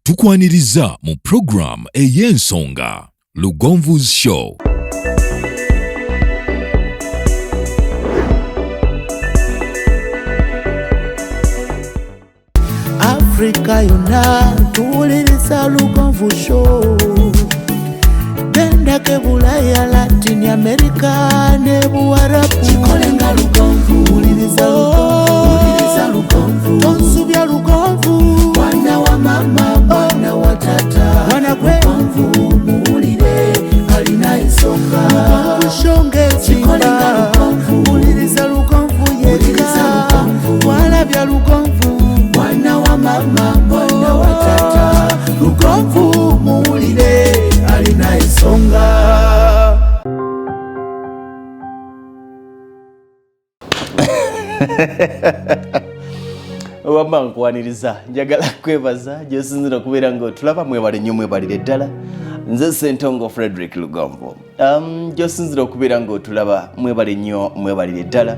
Tukwaniriza mu program ey'ensonga Lugonvu's Show. Africa yona tuwuliriza Lugonvu Show. Genda ke Bulaya, Latin America ne Buarabu. Chikolenga Lugonvu, wuliriza Lugonvu. Tonsubya Lugonvu, mwana wa mama, mwana wa tata. Mwana kwe Lugonvu, muwulire alina ensonga. Lugonvu shonge chikolenga Lugonvu, wuliriza Lugonvu yeka. Walabya Lugonvu, mwana wa mama, mwana wa tata. Lugonvu, muwulire alina ensonga. Wamba nkwaniriza njagala kwebaza gyosinzira kubeera nga otulaba mwebale nnyo mwebalire ddala nze Ssentongo Frederick Lugonvu. Gyosinzira okubeera nga otulaba mwebale nnyo mwebalire ddala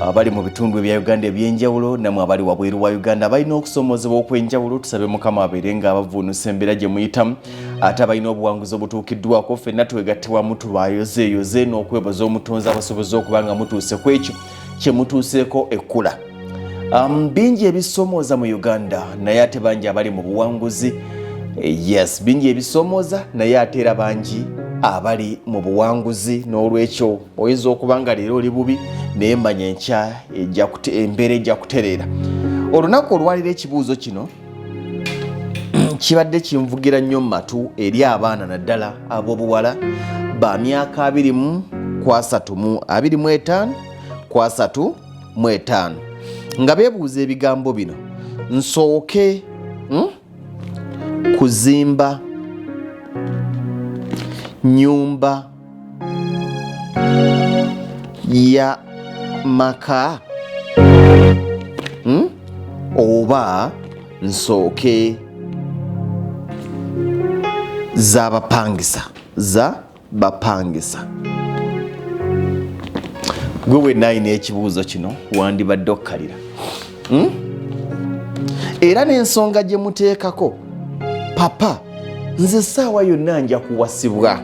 abali mu bitundu ebya Uganda ebyenjawulo namwe abali wabweru wa Uganda balina okusoomozebwa okwenjawulo. Tusabe Mukama abeere nga abavuunusa embeera gye muyitamu ate balina obuwanguzi obutuukiddwako ffenna twegatte wamu tulwayozeeyoze n'okwebaza omutonzi abasobozi okuba nga mutuuse ku ekyo kye mutuuseeko ekkula. Bingi ebisomooza mu Uganda naye ate bangi abali mu buwanguzi. Yes, bingi ebisomooza naye ate era bangi abali mu buwanguzi. N'olwekyo oyinza okuba nga leero oli bubi naye manya enkya embeera ejja kutereera. Olunaku olwalira ekibuuzo kino kibadde kinvugira nnyo mu matu eri abaana naddala ab'obuwala ba myaka 25 nga beebuuza ebigambo bino: nsooke kuzimba nyumba ya maka oba nsooke za bapangisa. Gwe wenayina ekibuuzo kino wandibadde okkalira. Era n'ensonga gye muteekako, papa nze essaawa yonna nja kuwasibwa.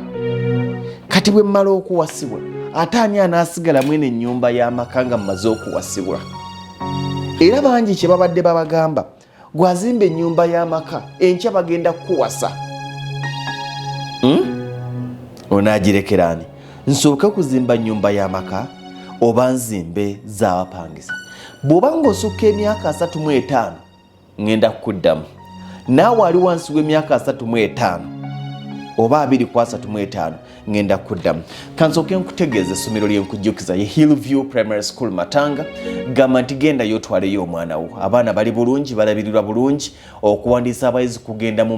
Kati bwe mmala okuwasibwa ate ani anaasigala mwene ennyumba y'amaka nga mmaze okuwasibwa? Era bangi kye babadde babagamba, gwazimba ennyumba y'amaka enkya bagenda kukuwasa. Onaagirekera ani? Nsooke kuzimba nnyumba y'amaka oba nzimbe z'abapangisa? Bw'oba ng'osukka emyaka 35 ngenda kukuddamu. Naawe ali wansi w'emyaka 35 oba 235 ngenda kukuddamu. Kansooke nkutegeeza essomero lye nkujjukiza ye Hillview Primary School Matanga. Gamba nti gendayo otwaleyo omwana wo. Abaana bali bulungi, balabirirwa bulungi. Okuwandiisa abayizi kugenda mu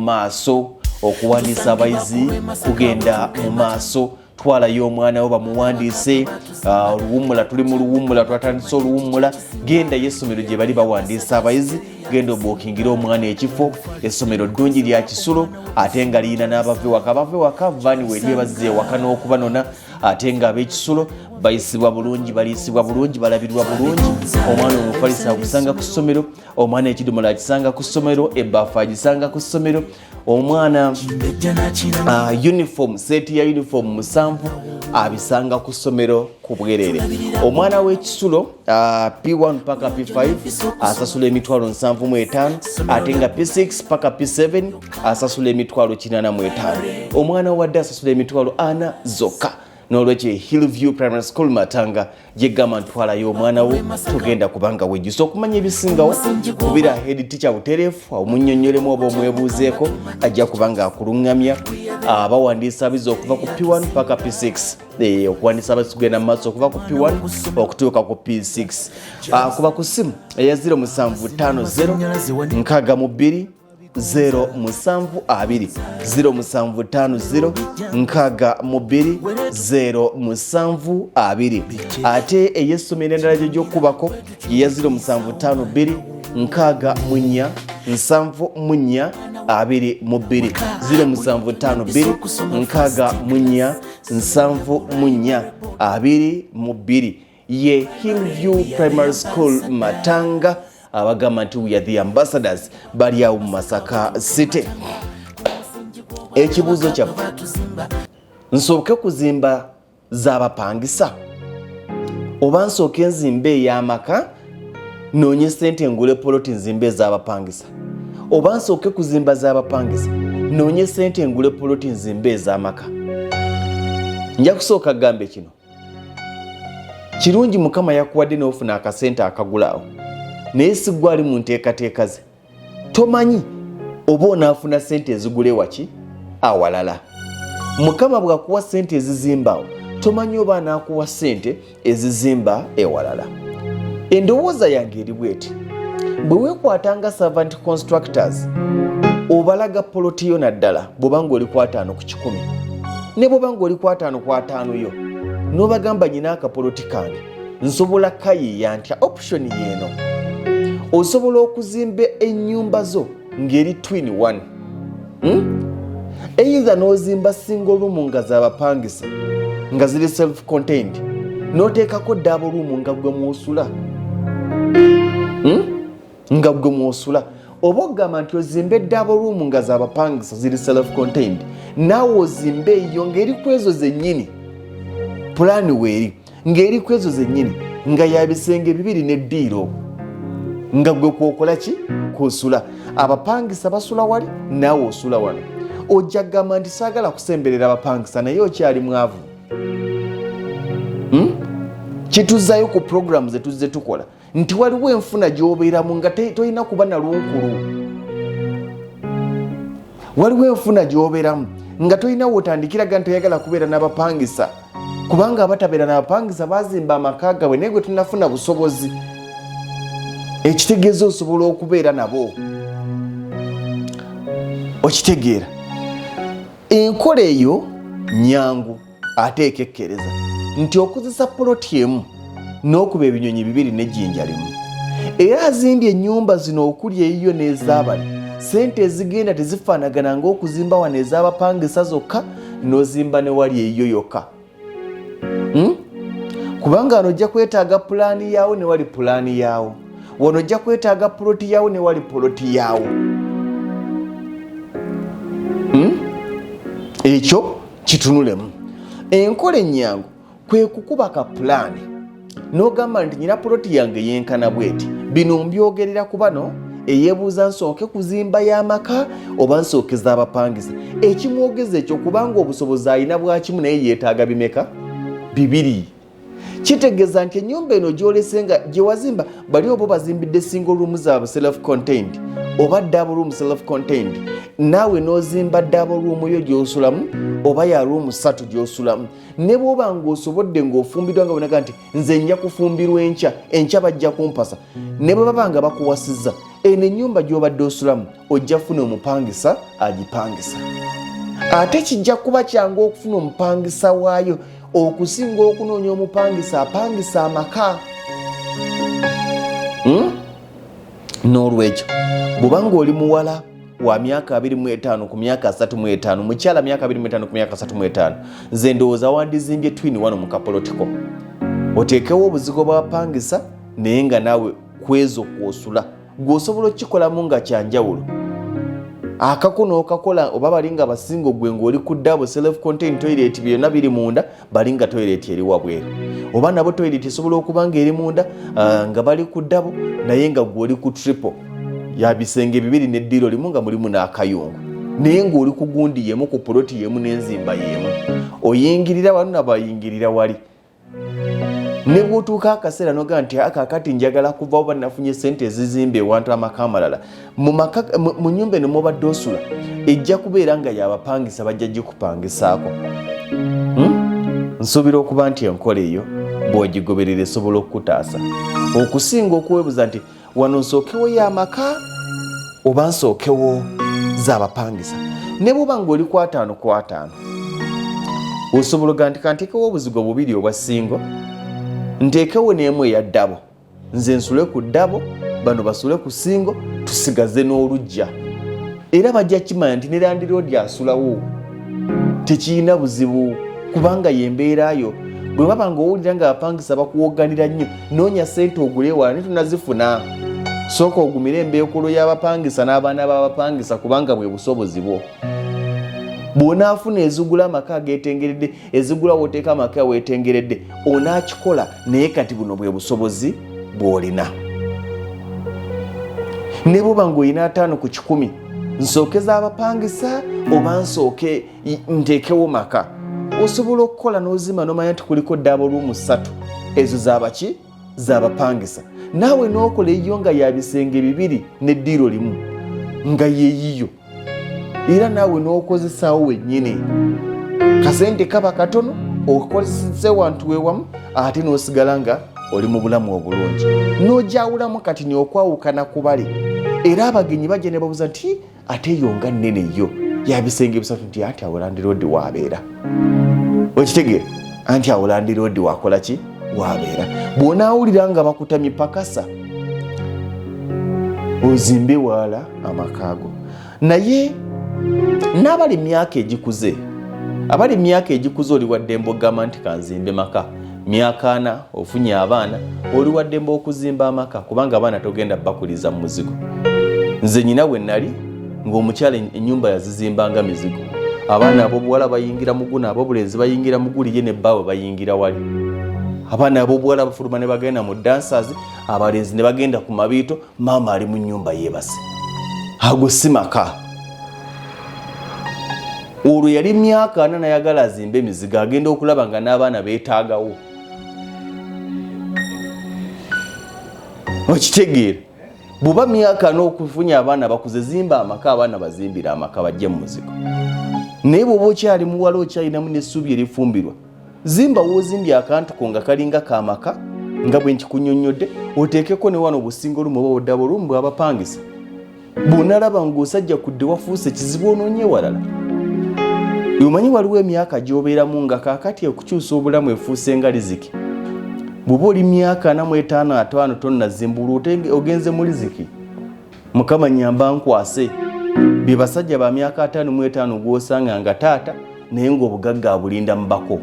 maaso. Twalayo omwana wo bamuwandiise. Oluwummula, tuli mu luwummula, twatandise oluwummula. Genda y'essomero gye bali bawandiisa abayizi. Genda obookingira omwana ekifo. Essomero ddungi lya Kisulo ate nga liyina n'abava ewaka vaani weeri bazze ewaka n'okubanona ate nga ab'Ekisulo bayisibwa bulungi, baliisibwa bulungi, balabirwa bulungi. Omwana omufalisa akusanga ku ssomero, omwana ekidomola akisanga ku ssomero, ebbaafu agisanga ku ssomero. Omwana uniform, seeti ya uniform 7 abisanga ku ssomero ku bwerere. Omwana w'Ekisulo P1 paka P5 asasula emitwalo 75 ate nga P6 paka P7 asasula emitwalo 85. Omwana wadde asasula emitwalo 4 zokka. N'olwekyo Hillview Primary School Matanga gyegamba ntwalayo omwana wo tugenda kubanga wejjusa okumanya ebisingawo. Kubira head teacher butereefu omunnyonnyolemu oba omwebuuzeeko ajja kubanga akuluŋŋamya. Abawandiisa abizi okuva ku P1 paka P6. Okuwandiisa abayizi kugenda mu maaso okuva ku P1 okutuuka ku P6. Kuba ku ssimu eya 0750 62 072 0750 62 072 ate ey'essomero endala gye gy'okubako ye 0752 64 74 22 0752 64 74 22 ye Hillview Primary School Matanga abagamba nti we are the ambassadors bali awo mu Masaka City. Ekibuuzo kyaffe, nsooke kuzimba z'abapangisa oba nsooke nzimbe ey'amaka noonye ssente ngule poloti nzimbe ez'abapangisa, oba nsooke kuzimba z'abapangisa noonye ssente ngule poloti nzimbe ez'amaka? Nja kusooka gambe kino, kirungi Mukama yakuwadde n'ofuna akasente akagulaawo naye si ggwe ali mu nteekateeka ze. Tomanyi oba onaafuna ssente ezigule waki awalala. Mukama bw'akuwa ssente ezizimbawo tomanyi oba anaakuwa ssente ezizimba ewalala. Endowooza yange eri bweti, bwe weekwatanga servant constructors obalaga poloti yo naddala bw'oba ng'oli ku 5 ku 100 ne bw'oba ng'oli ku 5 ku 5 yo n'obagamba nyina akapoloti kange nsobola kayiiya ntya, option yeeno. Osobola okuzimba ennyumba zo ng'eri twin one, either n'ozimba single room nga z'abapangisa nga ziri self contained n'oteekako double room nga gwe mwosula, nga gwe mwosula, oba ogamba nti ozimbe double room nga z'abapangisa ziri self contained naawe ozimbe eyo ng'eri ku ezo zennyini, pulaani weeri ng'eri ku ezo zennyini nga ya bisenge 2 n'eddiiro nga gwe kwokola ki kwosula. Abapangisa basula wali naawe osula wano. Ojja gamba nti saagala kusemberera abapangisa naye okyali mwavu. Kituzzayo ku programu ze tuzze tukola nti waliwo enfuna gy'obeeramu nga tolina kuba na lunkulu. Waliwo enfuna gy'obeeramu nga tolina wotandikiraga nti toyagala kubeera n'abapangisa, kubanga abatabeera n'abapangisa bazimba amaka gaabwe naye gwe tunafuna busobozi. Ekitegeeza osobola okubeera nabo. Okitegeera enkola eyo nyangu ate ekekkereza nti okozesa poloti emu n'okuba ebinyonyi 2 n'ejjinja limu. Era azimbye ennyumba zino okuli eyiyo n'ezaabali, ssente ezigenda tezifaanagana ng'okuzimba wano ez'abapangisa zokka n'ozimba ne wali eyiyo yokka. Kubanga wano ojja kwetaaga pulaani yaawo ne wali pulaani yaawo, wano ojja kwetaaga poloti yaawo ne wali poloti yaawo. Ekyo kitunulemu. Enkola ennyangu kwe kukuba ka pulaani n'ogamba nti nyina poloti yange yenkana bweti, bino mbyogerera ku bano eyeebuuza nsooke kuzimba y'amaka oba nsooke z'abapangisa. Ekimwogeza ekyo kubanga obusobozi alina bwakimu naye yeetaaga bimeka 2. Kitegeeza nti ennyumba eno gy'olese nga gye wazimba bali oba bazimbidde single room zaabwe self contained oba double room self contained, naawe n'ozimba double room yo gy'osulamu oba ya room 3 gy'osulamu. Ne bw'oba ng'osobodde ng'ofumbiddwa nga bonaga nti nze nja kufumbirwa enkya bajja kumpasa, ne bwe baba nga bakuwasizza eno ennyumba gy'obadde osulamu ojja kufuna omupangisa agipangisa. Ate kijja kuba kyangu okufuna omupangisa waayo okusinga okunoonya omupangisa apangisa amaka. N'olwekyo bw'oba ng'oli muwala wa myaka 25 ku myaka 35, mukyala myaka 25 ku myaka 35, nze ndowooza wandizimbye twin wano mu kapolotiko, oteekewo obuzigo bw'abapangisa naye nga naawe kwezo kwosula gw'osobola okikolamu nga kyanjawulo. Akako n'okakola oba balinga basinga gwe ng'oli ku double self contained toilet byonna biri munda, balinga toilet eri wabweru, oba nabo toilet esobola okuba nga eri munda nga bali ku double naye nga gw'oli ku triple ya bisenge 2 n'eddiiro limu nga mulimu n'akayungu, naye ng'oli ku gundi yemu ku poloti yemu n'enzimba yemu. Oyingirira wano nabayingirira wali. Ne bw'otuuka akaseera n'ogamba nti akakati njagala kuva oba nafunye ssente ezizimba ewantu amaka amalala, mu nnyumba eno mwobadde osula ejja kubeera nga y'abapangisa bajja gikupangisaako. Nsuubira okuba nti enkola eyo bw'ogigoberera esobola okukutaasa okusinga okuweebuza nti wano nsookewo y'amaka oba nsookewo z'abapangisa. Ne bw'oba ng'oli ku 5 ku 5 osobola oga nti kanteekewo obuzigo 2 obwa singo, nteekewo n'emu eya ddabo, nze nsule ku ddabo bano basule ku singo, tusigaze n'olujja. Era bajja kimanya nti ne landiroodi asulawo tekiyina buzibu kubanga yembeerayo. Bwe baba ng'owulira nga abapangisa bakuwoganira nnyo noonya ssente ogule wala ne tunazifuna. sooka ogumire embeekulo y'abapangisa n'abaana b'abapangisa kubanga bwe busobozi bwo. Bw'onaafuna ezigula amaka ageetengeredde, ezigula wooteeka amaka weetengeredde, onaakikola, naye kati buno bwe busobozi bw'olina. Ne bw'oba ng'olina 5 ku 10, nsookeza abapangisa oba nsooke nteekewo maka, osobola okukola n'ozima n'omanya nti kuliko double room 3 ezo zaabaki z'abapangisa. Naawe n'okola eyo nga ya bisenge 2 n'eddiiro limu nga yeeyiyo, era naawe n'okozesaawo wennyini. Kasente kaba katono okozese wantu weewamu, ate n'osigala nga oli mu bulamu obulungi. N'ojawulamu kati n'okwawukana ku bale, era abagenyi bajja ne babuuza nti ate eyo nga nnene yo ya bisenge 3 nti anti awo Land Road waabeera. Okitegeera? Anti awo Land Road wakola ki? Waabeera. Bw'onaawulira nga bakutamye pakasa, ozimbe wala amakaago. Naye n'abali emyaka egikuze, abali emyaka egikuze oli wa ddembe ogamba nti kanzimbe maka, myaka 4 ofunye abaana, oli wa ddembe okuzimba amaka kubanga abaana togenda bakuliza mu muzigo. Nze nyina we nali ng'omukyala ennyumba yazizimbanga mizigo. Abaana ab'obuwala bayingira muguna, ab'obulenzi bayingira muguli, ye ne bbaawe bayingira wali. Abaana ab'obuwala bafuluma ne bagenda mu dancers, abalenzi ne bagenda ku mabiito, maama ali mu nnyumba yeebase. Ago si maka. Olwo yali myaka 4 nayagala azimbe emizigo, agenda okulaba nga n'abaana beetaagawo. Okitegeera? Bw'oba myaka 4 okufunya abaana bakuze, zimba amaka, abaana bazimbira amaka bajje mu muzigo. Naye bw'oba okyali muwala okyalinamu n'essuubi erifumbirwa, zimba woozimbye akantu ko nga kalinga kamaka nga bwe nkikunnyonnyodde, oteekeko ne wano obusingo lumu oba oddabo lumu bw'abapangisa. Bw'onalaba ng'osajja kudde wafuuse kizibu onoonye walala. Omanyi waliwo emyaka gy'obeeramu nga kaakati okukyusa obulamu efuuse nga riziki. Bw'oba oli myaka 45 5 tonnazimbulwa ogenze mu riziki. Mukama nyamba nkwase. Bye basajja ba myaka 5 mu 5 gw'osanga nga taata naye ng'obugagga abulinda mu bako.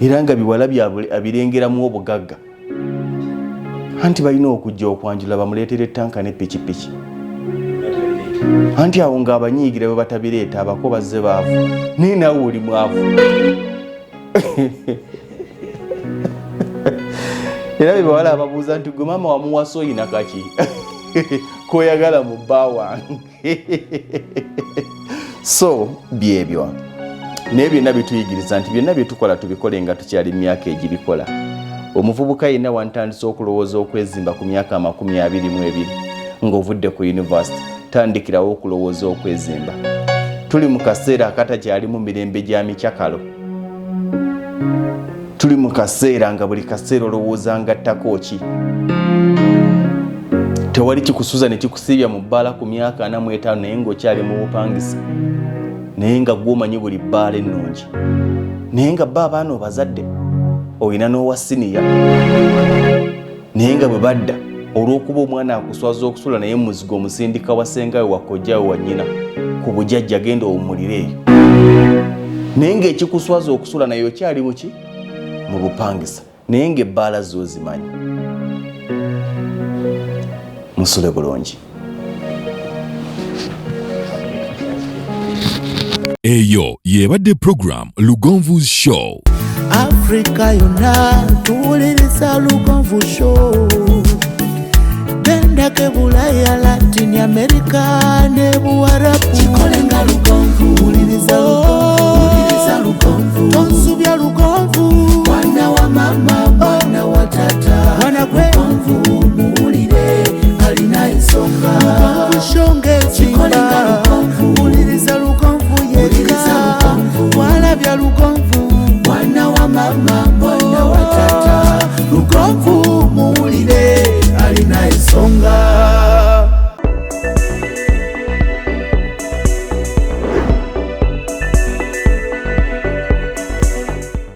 Era nga biwala abirengeramu obugagga. Anti balina okujja okwanjula bamuleetere ettanka ne pikipiki. Anti awo ng'abanyiigira bwe batabireeta abako bazze baavu. Naye naawe oli mwavu. Era bye bawala ababuuza nti gwe maama wamuwasa oyina kaki? Koyagala mu bba wange. So byebyo. Naye byonna bituyigiriza nti byonna bye tukola tubikole nga tukyali myaka egibikola. Omuvubuka yenna wantandise okulowooza okwezimba ku myaka 22 ng'ovudde ku university, tandikirawo okulowooza okwezimba. Tuli mu kaseera akatakyali mu mirembe gya mikyakalo. Tuli mu kaseera nga buli kaseera olowooza ngattako ki. Tewali kikusuuza ne kikusiibya mu bbaala ku myaka 45 naye ng'okyali mu bupangisa. Naye nga gw'omanyi buli bbaala ennungi. Naye nga bba abaana obazadde, olina n'owa siniya. Naye nga bwe badda, olw'okuba omwana akuswaza okusula naye muzigo omusindika wa ssengawe wa kojjaawe wa nnyina ku bujjajja genda owummulire eyo. Naye ng'ekikuswaza okusula naye okyali mu ki? Mu bupangisa. Naye ng'ebbaala z'ozimanyi. Musule bulungi. Eyo yebadde program Lugonvu's Show. Africa yonna tuwuliriza Lugonvu Show. Genda ke Bulaya, Latin America ne Buwara